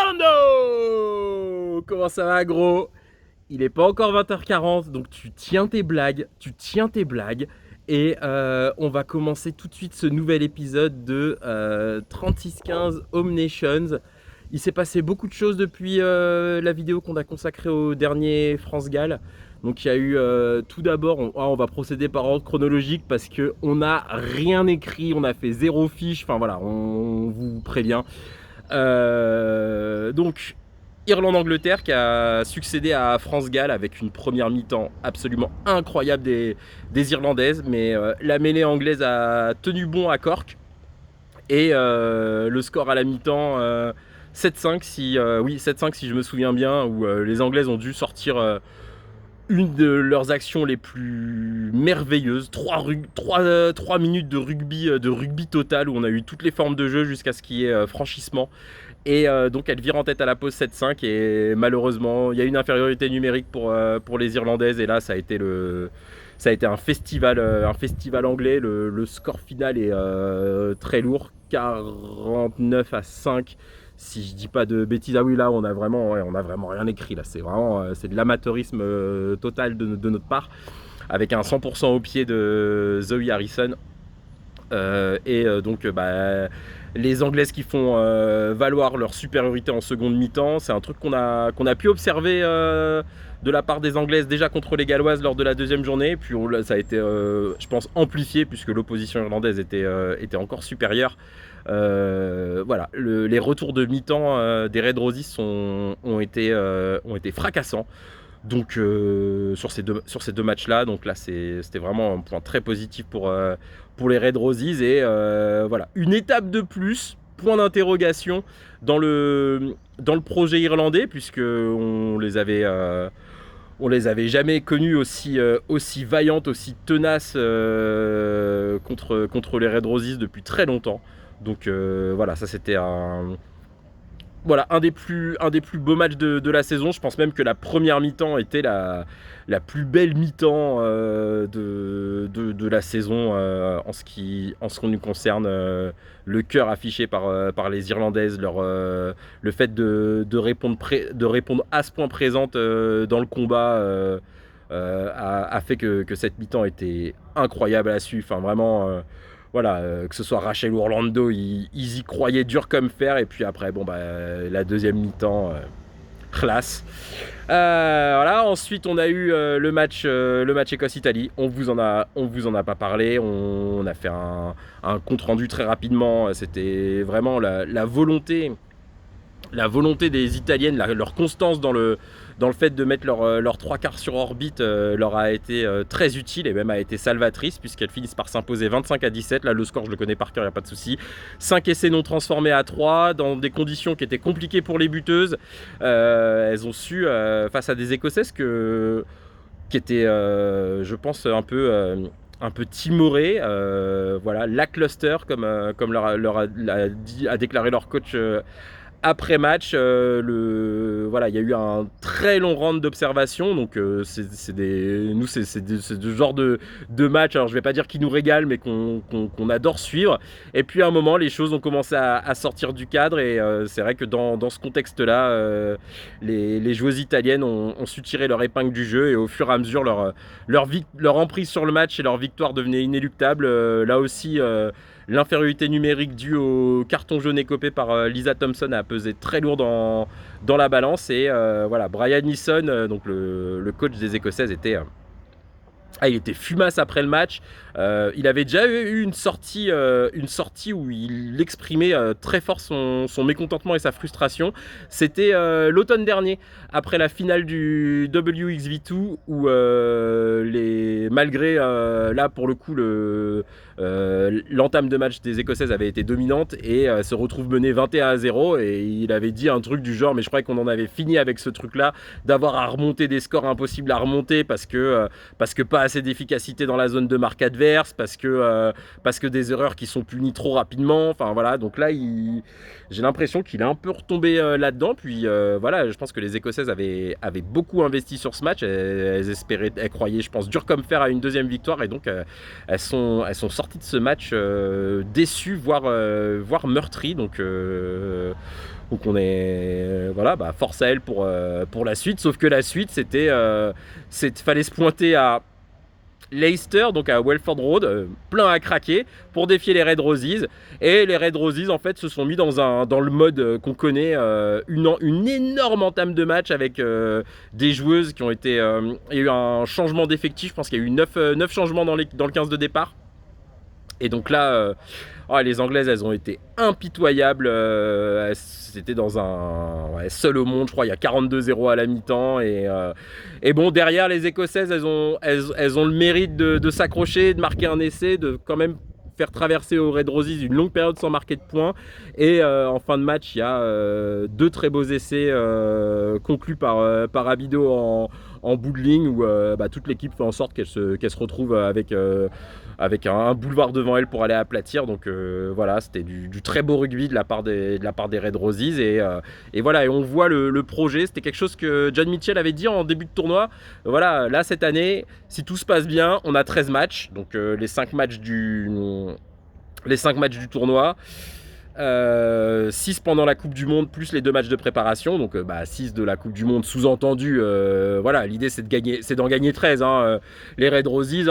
Orlando! Comment ça va, gros? Il est pas encore 20h40, donc tu tiens tes blagues, et on va commencer tout de suite ce nouvel épisode de 3615 Home Nations. Il s'est passé beaucoup de choses depuis la vidéo qu'on a consacrée au dernier France-Galles. Donc il y a eu tout d'abord, on va procéder par ordre chronologique parce qu'on n'a rien écrit, on a fait zéro fiche, enfin voilà, on vous prévient. Donc Irlande-Angleterre qui a succédé à France-Galles avec une première mi-temps absolument incroyable des Irlandaises, mais la mêlée anglaise a tenu bon à Cork et le score à la mi-temps 7-5 7-5 si je me souviens bien, où les Anglaises ont dû sortir une de leurs actions les plus merveilleuses, 3 minutes de rugby total où on a eu toutes les formes de jeu jusqu'à ce qu'il y ait franchissement. Et donc elle vire en tête à la pause 7-5 et malheureusement il y a une infériorité numérique pour les Irlandaises et là ça a été un festival anglais. Le score final est très lourd, 49-5 si je dis pas de bêtises. Ah oui, là on a vraiment rien écrit, là c'est de l'amateurisme total de notre part, avec un 100% au pied de Zoe Harrison. Donc les Anglaises qui font valoir leur supériorité en seconde mi-temps, c'est un truc qu'on a pu observer de la part des Anglaises déjà contre les Galloises lors de la deuxième journée, puis ça a été je pense amplifié puisque l'opposition irlandaise était encore supérieure. Voilà, les retours de mi-temps des Red Roses ont été fracassants. Donc sur ces deux matchs-là, donc là c'était vraiment un point très positif pour les Red Roses et voilà, une étape de plus, point d'interrogation dans le projet irlandais, puisque on les avait jamais connues aussi vaillantes, aussi tenaces contre les Red Roses depuis très longtemps. Donc voilà, ça c'était un des plus beaux matchs de la saison. Je pense même que la première mi-temps était la plus belle mi-temps de la saison en ce qui nous concerne. Le cœur affiché par les Irlandaises, le fait de répondre à ce point présente dans le combat a fait que cette mi-temps était incroyable à suivre. Enfin, vraiment... Voilà, que ce soit Rachel ou Orlando, ils y croyaient dur comme fer. Et puis après, la deuxième mi-temps, classe. Voilà. Ensuite, on a eu le match Écosse-Italie. On vous en a pas parlé. On a fait un compte rendu très rapidement. C'était vraiment la volonté des Italiennes, leur constance dans le fait de mettre leurs trois quarts sur orbite leur a été très utile et même a été salvatrice, puisqu'elles finissent par s'imposer 25-17. Là, le score, je le connais par cœur, il n'y a pas de souci. 5 essais non transformés à 3 dans des conditions qui étaient compliquées pour les buteuses. Elles ont su, face à des Écossaises qui étaient, je pense, un peu timorées. Voilà, lackluster, comme a déclaré leur coach après match. Voilà, il y a eu un très long round d'observation, donc c'est ce genre de match, alors je vais pas dire qu'il nous régale, mais qu'on adore suivre. Et puis à un moment, les choses ont commencé à sortir du cadre, et c'est vrai que dans ce contexte-là, les joueuses italiennes ont su tirer leur épingle du jeu, et au fur et à mesure, leur emprise sur le match et leur victoire devenaient inéluctables. Là aussi, l'infériorité numérique due au carton jaune écopé par Lisa Thompson a pesé très lourd dans la balance. Et voilà, Brian Neeson, donc le coach des Écossaises, il était fumasse après le match. Il avait déjà eu une sortie où il exprimait très fort son mécontentement et sa frustration. C'était l'automne dernier, après la finale du WXV2, où malgré là pour le coup l'entame de match des Écossaises avait été dominante et se retrouve mené 21-0, et il avait dit un truc du genre, mais je crois qu'on en avait fini avec ce truc là, d'avoir à remonter des scores impossibles à remonter parce que pas assez d'efficacité dans la zone de marque adverse, parce que des erreurs qui sont punies trop rapidement. Enfin voilà, donc là j'ai l'impression qu'il est un peu retombé là-dedans. Puis voilà, je pense que les Écossaises avaient beaucoup investi sur ce match. Elles espéraient, elles croyaient, je pense, dur comme fer à une deuxième victoire, et donc elles sont sorties de ce match déçues, voire meurtries. Donc Donc on est voilà, force à elle pour la suite. Sauf que la suite, fallait se pointer à Leicester, donc à Welford Road, plein à craquer pour défier les Red Roses. Et les Red Roses en fait se sont mis dans le mode qu'on connaît, une énorme entame de match avec des joueuses qui ont été... il y a eu un changement d'effectif, je pense qu'il y a eu 9 changements dans le 15 de départ. Et donc là, les Anglaises, elles ont été impitoyables. C'était dans un seul au monde, je crois. Il y a 42-0 à la mi-temps. Et bon, derrière, les Écossaises, elles ont le mérite de s'accrocher, de marquer un essai, de quand même faire traverser aux Red Roses une longue période sans marquer de points. Et en fin de match, il y a 2 très beaux essais conclus par Abido en bout de ligne où toute l'équipe fait en sorte qu'elle se retrouve avec un boulevard devant elle pour aller aplatir. Donc voilà, c'était du très beau rugby de la part des Red Roses. Et voilà, et on voit le projet. C'était quelque chose que John Mitchell avait dit en début de tournoi. Voilà, là cette année, si tout se passe bien, on a 13 matchs. Donc les 5 matchs du tournoi. 6 pendant la Coupe du Monde plus les 2 matchs de préparation, donc 6 de la Coupe du Monde, sous-entendu. Voilà, l'idée c'est d'en gagner 13. Les Red Roses,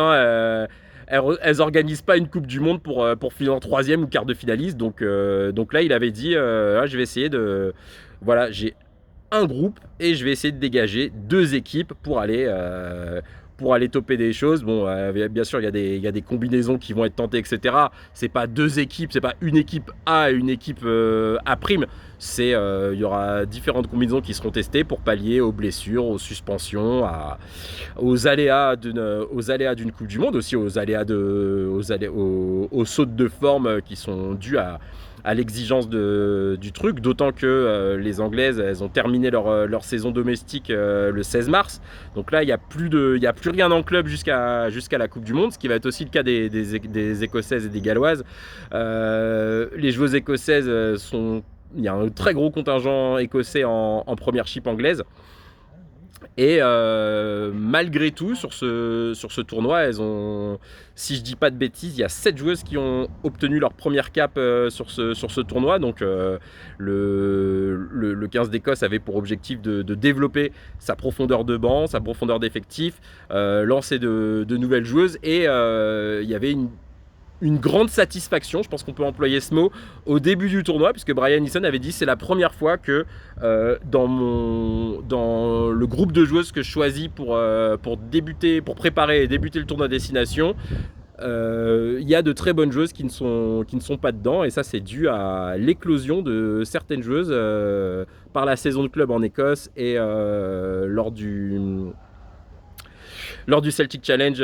elles organisent pas une Coupe du Monde pour finir en 3e ou quart de finaliste. Donc là, il avait dit je vais essayer de... Voilà, j'ai un groupe et je vais essayer de dégager 2 équipes pour aller topper des choses. Bon, bien sûr, il y a des combinaisons qui vont être tentées, etc. C'est pas 2 équipes, c'est pas une équipe A et une équipe A prime. Il y aura différentes combinaisons qui seront testées pour pallier aux blessures, aux suspensions, aux aléas d'une Coupe du Monde, aussi aux sautes de forme qui sont dus à l'exigence du truc, d'autant que les Anglaises, elles ont terminé leur saison domestique le 16 mars. Donc là, il n'y a plus rien en club jusqu'à la Coupe du Monde, ce qui va être aussi le cas des Écossaises et des Galloises. Les joueuses écossaises il y a un très gros contingent écossais en premiership anglaise. Et malgré tout, sur ce tournoi, elles ont, si je dis pas de bêtises, il y a 7 joueuses qui ont obtenu leur première cape sur ce tournoi. Donc le 15 d'Écosse avait pour objectif de développer sa profondeur de banc, sa profondeur d'effectif, lancer de nouvelles joueuses. Et il y avait une grande satisfaction, je pense qu'on peut employer ce mot, au début du tournoi, puisque Brian Easson avait dit c'est la première fois que dans le groupe de joueuses que je choisis pour préparer et débuter le tournoi destination, il y a de très bonnes joueuses qui ne sont pas dedans, et ça c'est dû à l'éclosion de certaines joueuses par la saison de club en Écosse et lors du Celtic Challenge,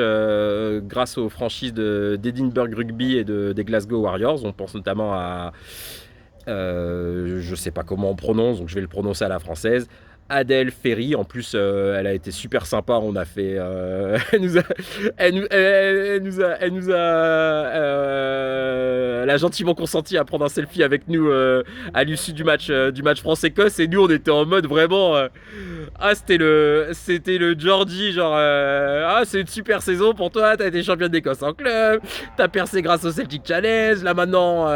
grâce aux franchises d'Edinburgh Rugby et des Glasgow Warriors. On pense notamment à, je sais pas comment on prononce, donc je vais le prononcer à la française, Adèle Ferry. En plus, elle a été super sympa. On a fait, elle a gentiment consenti à prendre un selfie avec nous à l'issue du match France-Écosse. Et nous, on était en mode vraiment, c'était le Georgie, genre, c'est une super saison pour toi. T'as été championne d'Écosse en club, t'as percé grâce au Celtic Challenge. Là maintenant,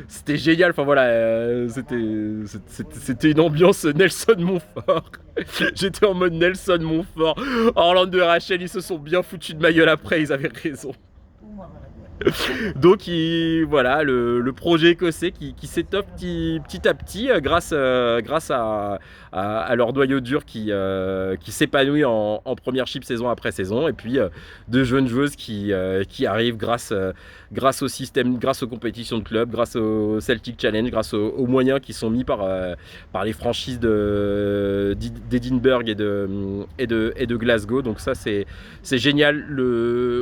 c'était génial. Enfin voilà, c'était une ambiance Nelson Montfort. J'étais en mode Nelson Montfort. Orlando et Rachel, ils se sont bien foutus de ma gueule après, ils avaient raison. Donc voilà, le projet écossais qui s'étoffe petit à petit grâce à leur noyau dur qui s'épanouit en premiership saison après saison, et puis de jeunes joueuses qui arrivent grâce au système, grâce aux compétitions de club, grâce au Celtic Challenge, grâce aux moyens qui sont mis par les franchises d'Edinburgh et de Glasgow. Donc ça c'est génial.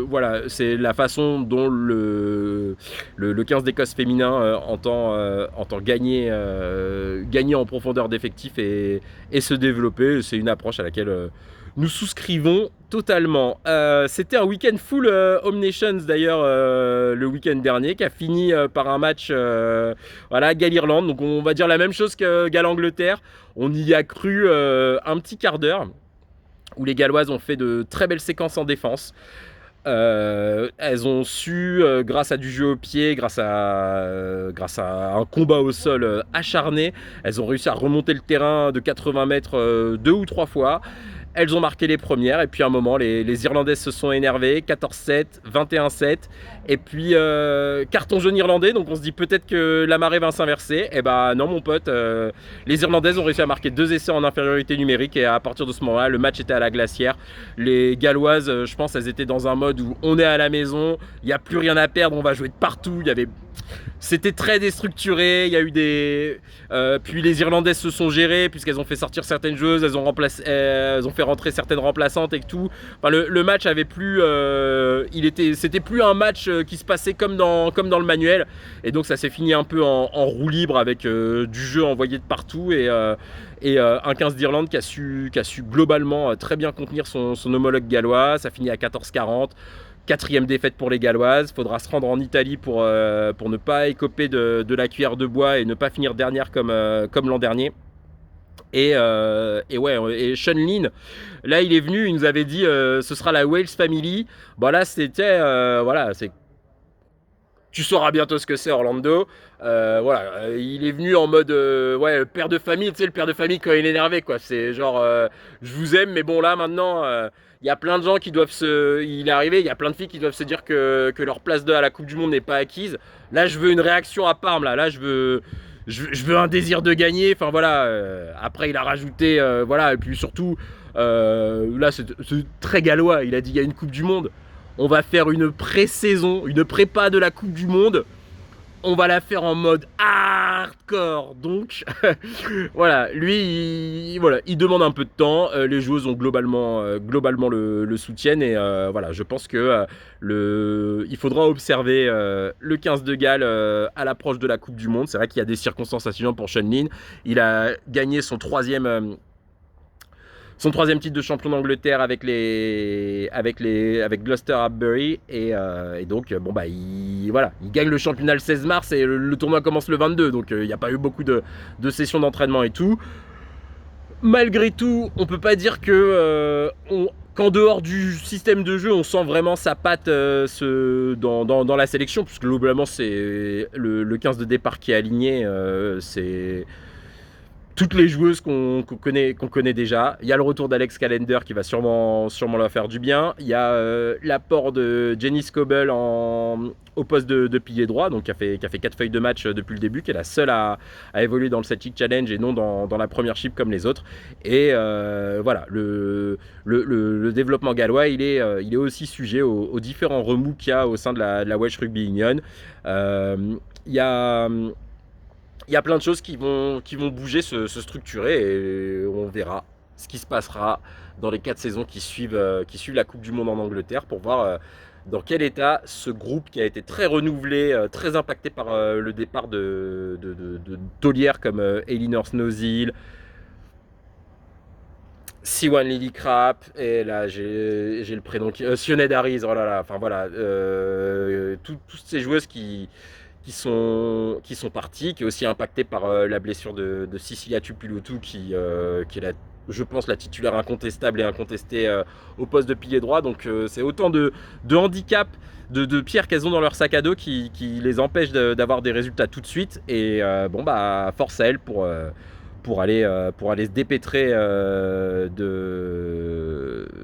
Voilà, c'est la façon dont le 15 d'Écosse féminin entend gagner en profondeur d'effectifs et se développer. C'est une approche à laquelle nous souscrivons totalement. C'était un week-end full Home Nations d'ailleurs, le week-end dernier, qui a fini par un match Galles-Irlande. Donc on va dire la même chose que Galles-Angleterre. On y a cru un petit quart d'heure, où les Galloises ont fait de très belles séquences en défense. Elles ont su, grâce à du jeu au pied, grâce à un combat au sol acharné, elles ont réussi à remonter le terrain de 80 mètres 2 ou 3 fois. Elles ont marqué les premières et puis à un moment les Irlandaises se sont énervées, 14-7, 21-7 et puis carton jaune irlandais, donc on se dit peut-être que la marée va s'inverser. Et bah non mon pote, les Irlandaises ont réussi à marquer 2 essais en infériorité numérique et à partir de ce moment-là le match était à la glacière. Les Galloises, je pense elles étaient dans un mode où on est à la maison, il n'y a plus rien à perdre, on va jouer de partout, c'était très déstructuré, il y a eu puis les Irlandaises se sont gérées puisqu'elles ont fait sortir certaines joueuses, elles ont fait rentrer certaines remplaçantes et tout. Enfin, le match avait plus, c'était plus un match qui se passait comme dans le manuel. Et donc ça s'est fini un peu en roue libre avec du jeu envoyé de partout et un 15 d'Irlande qui a su globalement très bien contenir son homologue gallois. Ça finit à 14-40. 4e défaite pour les Galloises. Il faudra se rendre en Italie pour ne pas écoper de la cuillère de bois et ne pas finir dernière comme l'an dernier. Et Sean Lynn, là il est venu, il nous avait dit ce sera la Wales Family. Bon là c'était tu sauras bientôt ce que c'est Orlando. Il est venu en mode père de famille, tu sais, le père de famille quand il est énervé, quoi. C'est genre je vous aime, mais bon là maintenant il y a plein de gens qui doivent il est arrivé, il y a plein de filles qui doivent se dire que leur place à la Coupe du Monde n'est pas acquise. Là je veux une réaction à Parme, là je veux un désir de gagner. Enfin voilà, après il a rajouté et puis surtout là c'est très gallois, il a dit il y a une Coupe du Monde. On va faire une pré-saison, une prépa de la Coupe du Monde. On va la faire en mode hardcore. Donc, lui, il demande un peu de temps. Les joueuses ont globalement le soutiennent. Et je pense que il faudra observer le 15 de Galles à l'approche de la Coupe du Monde. C'est vrai qu'il y a des circonstances atténuantes pour Sean Lynn. Il a gagné son troisième titre de champion d'Angleterre avec Gloucester Hartbury et donc il gagne le championnat le 16 mars et le tournoi commence le 22, donc il n'y a pas eu beaucoup de sessions d'entraînement et tout. Malgré tout, on peut pas dire que qu'en dehors du système de jeu, on sent vraiment sa patte dans la sélection, puisque globalement c'est le 15 de départ qui est aligné, c'est toutes les joueuses qu'on connaît déjà. Il y a le retour d'Alex Callender qui va sûrement leur faire du bien. Il y a l'apport de Jenny Scoble au poste de pilier droit, donc qui a fait 4 feuilles de match depuis le début, qui est la seule à évoluer dans le Celtic Challenge et non dans la premiership comme les autres. Et le développement gallois, il est aussi sujet aux différents remous qu'il y a au sein de la Welsh Rugby Union. Il y a plein de choses qui vont bouger, se structurer et on verra ce qui se passera dans les 4 saisons qui suivent la Coupe du Monde en Angleterre pour voir dans quel état ce groupe qui a été très renouvelé, très impacté par le départ de taulières comme Elinor Snowsill, Siwan Lillicrap, et là j'ai le prénom Sioned Harris, oh là là, enfin voilà, toutes ces joueuses qui sont partis, qui est aussi impacté par la blessure de Sicilia Tupulotu qui est je pense la titulaire incontestable et incontestée au poste de pilier droit. Donc c'est autant de handicaps, de pierres qu'elles ont dans leur sac à dos qui les empêchent d'avoir des résultats tout de suite. Et force à elles pour aller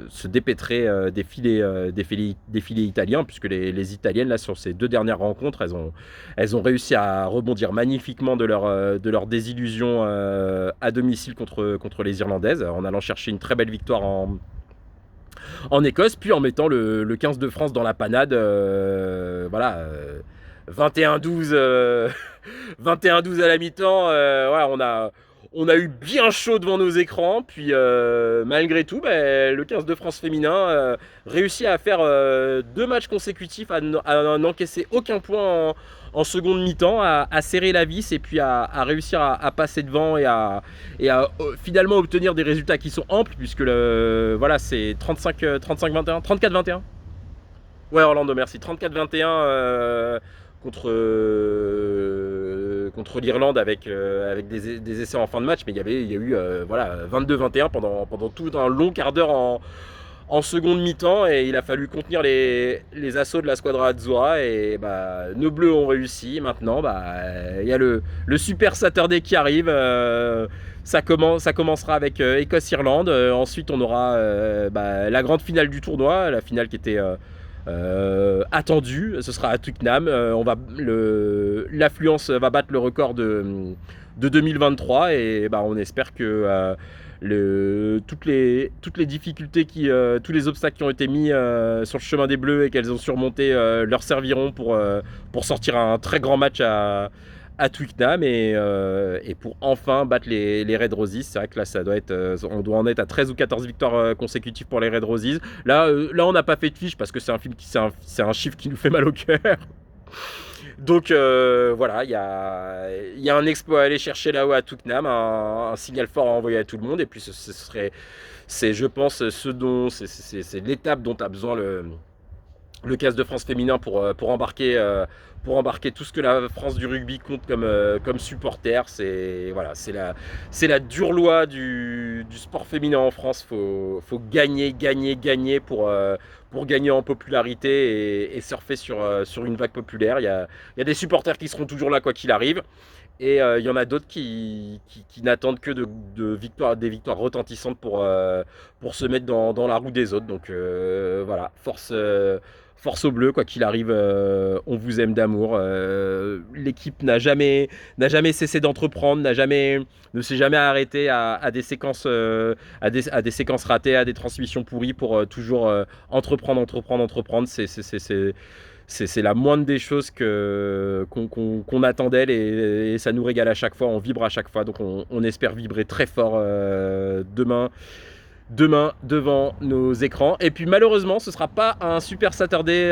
se dépêtrer des filets italiens, puisque les Italiennes là sur ces 2 dernières rencontres elles ont réussi à rebondir magnifiquement de leur désillusion à domicile contre les Irlandaises, en allant chercher une très belle victoire en Écosse, puis en mettant le 15 de France dans la panade. 21-12 21-12 à la mi-temps. On a eu bien chaud devant nos écrans, puis malgré tout, le 15 de France féminin réussit à faire 2 matchs consécutifs, à n'encaisser aucun point en seconde mi-temps, à serrer la vis et puis à réussir à passer devant et à finalement obtenir des résultats qui sont amples, puisque c'est 35-21, 34-21. Ouais, Orlando, merci. 34-21 contre l'Irlande avec des essais en fin de match, mais il y a eu 22-21 pendant tout un long quart d'heure en seconde mi-temps et il a fallu contenir les assauts de la Squadra Azzurra et nos Bleus ont réussi. Maintenant, il y a le Super Saturday qui arrive. Ça commencera avec Écosse-Irlande. Ensuite, on aura la grande finale du tournoi, la finale qui était attendue. Ce sera à Twickenham. L'affluence va battre le record de 2023 et on espère que toutes les difficultés tous les obstacles qui ont été mis sur le chemin des Bleus et qu'elles ont surmonté leur serviront pour sortir un très grand match à Twickenham et pour enfin battre les Red Roses. C'est vrai que là on doit en être à 13 ou 14 victoires consécutives pour les Red Roses. Là on n'a pas fait de fiche parce que c'est un chiffre qui nous fait mal au cœur. Donc voilà, il y a un exploit à aller chercher là-haut à Twickenham, un signal fort à envoyer à tout le monde. Et puis c'est je pense, c'est l'étape dont a besoin le 15 de France féminin pour embarquer tout ce que la France du rugby compte comme supporter. C'est la dure loi du sport féminin en France. Faut gagner pour gagner en popularité et surfer sur une vague populaire. Il y a des supporters qui seront toujours là quoi qu'il arrive. Et il y en a d'autres qui n'attendent que des victoires retentissantes pour se mettre dans la roue des autres. Donc voilà, force aux Bleus, quoi qu'il arrive, on vous aime d'amour. L'équipe n'a jamais cessé d'entreprendre, ne s'est jamais arrêté à des séquences ratées, à des transmissions pourries pour toujours entreprendre. C'est la moindre des choses qu'on attend d'elle et ça nous régale à chaque fois, on vibre à chaque fois. Donc on espère vibrer très fort demain devant nos écrans. Et puis malheureusement ce sera pas un Super Saturday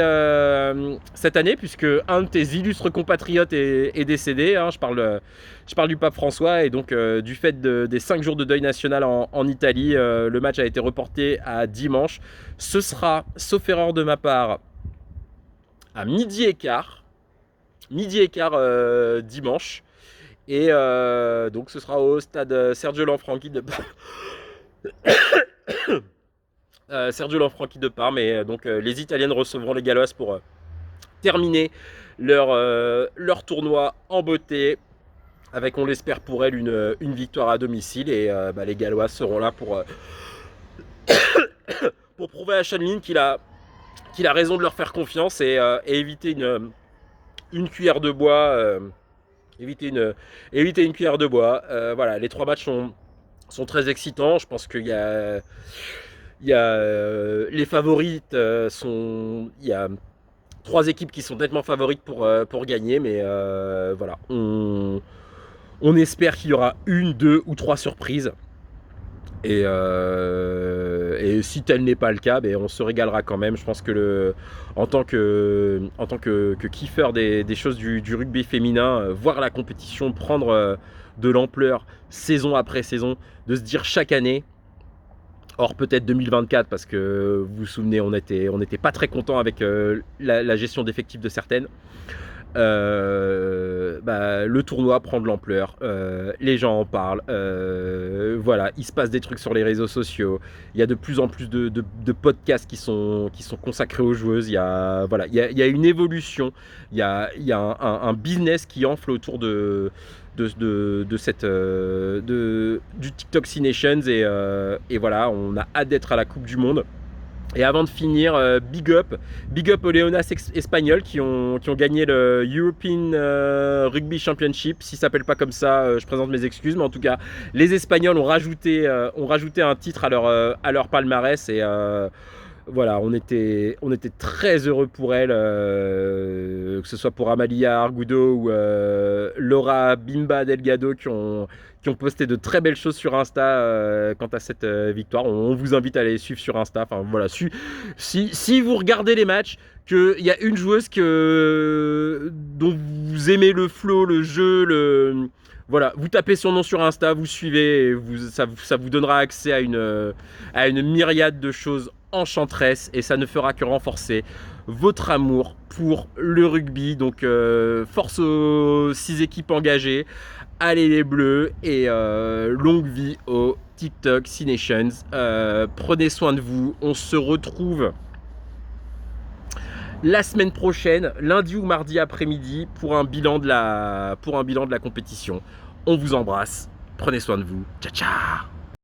cette année puisque un de tes illustres compatriotes est décédé, hein. Je parle du pape François et donc du fait des 5 jours de deuil national en Italie, le match a été reporté à dimanche. Ce sera, sauf erreur de ma part, à midi et quart dimanche et donc ce sera au stade Sergio Lanfranchi de Sergio Lanfranchi de Parme et donc les Italiennes recevront les Galloises pour terminer leur tournoi en beauté avec, on l'espère pour elles, une victoire à domicile et les Galloises seront là pour prouver à Shanlin qu'il a raison de leur faire confiance et éviter une cuillère de bois. Éviter une cuillère de bois. Voilà, les 3 matchs sont très excitants. Je pense qu'il y a les favorites il y a 3 équipes qui sont nettement favorites pour gagner, mais voilà, on espère qu'il y aura 1, 2 ou 3 surprises. Et si tel n'est pas le cas, on se régalera quand même. Je pense que en tant que kiffeur des choses du rugby féminin, voir la compétition prendre de l'ampleur saison après saison, de se dire chaque année, or peut-être 2024 parce que vous vous souvenez, on n'était pas très content avec la gestion d'effectifs de certaines. Le tournoi prend de l'ampleur, les gens en parlent, voilà, il se passe des trucs sur les réseaux sociaux, il y a de plus en plus de podcasts qui sont consacrés aux joueuses, il y a une évolution, il y a un business qui enfle autour du TikTok Nations et voilà, on a hâte d'être à la Coupe du Monde. Et avant de finir, big up aux Leonas espagnols qui ont gagné le European Rugby Championship. Si ça s'appelle pas comme ça, je présente mes excuses, mais en tout cas, les Espagnols ont rajouté un titre à leur palmarès et voilà, on était très heureux pour elles, que ce soit pour Amalia Argudo ou Laura Bimba Delgado qui ont posté de très belles choses sur Insta quant à cette victoire. On vous invite à les suivre sur Insta. Enfin voilà, si vous regardez les matchs, qu'il y a une joueuse dont vous aimez le flow, le jeu, voilà, vous tapez son nom sur Insta, vous suivez, et ça vous donnera accès à une myriade de choses enchanteresses et ça ne fera que renforcer votre amour pour le rugby. Donc force aux 6 équipes engagées, allez les Bleus et longue vie aux TikTok, C-Nations. Prenez soin de vous. On se retrouve la semaine prochaine, lundi ou mardi après-midi, pour un bilan de la compétition. On vous embrasse. Prenez soin de vous. Ciao, ciao.